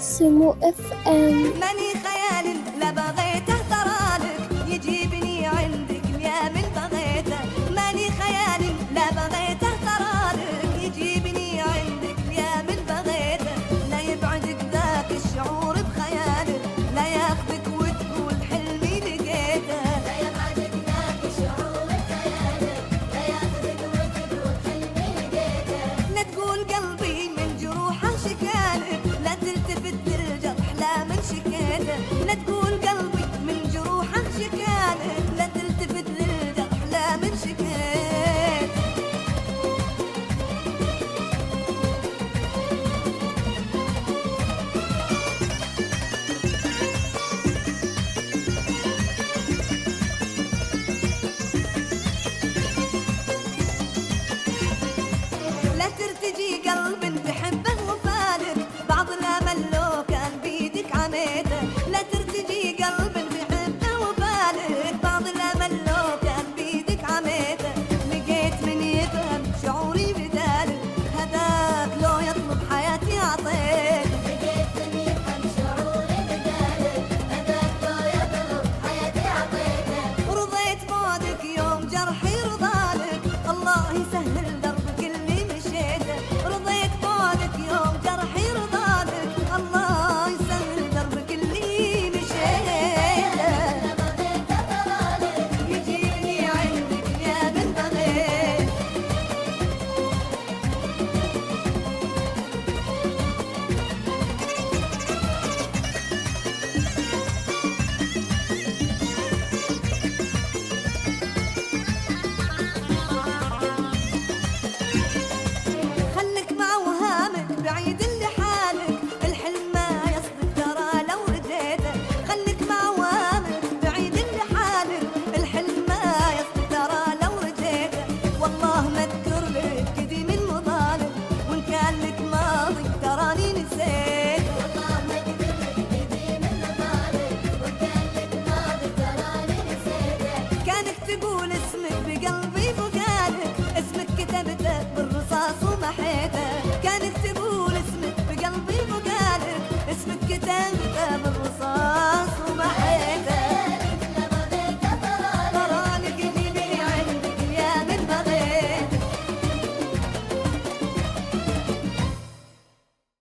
سمو اف ام. ماني خيال لا بغيته ترالك يجيبني عندك يا من بغيته. ماني خيال لا بغيته ترالك يجيبني عندك يا من بغيته. لا يبعدك ذاك الشعور بخيالك، لا ياخذك وتقول حلمي لقيته. لا يبعدك ذاك الشعور بخيالك، لا ياخذك وتقول حلمي لقيته. لا تقول قلبي من جروحه شكالك، لا تلتفت للجرح لا من شكيته. لا تقول قلبي من جروحه شكالك، لا تلتفت للجرح لا من شكيته. لا ترتجي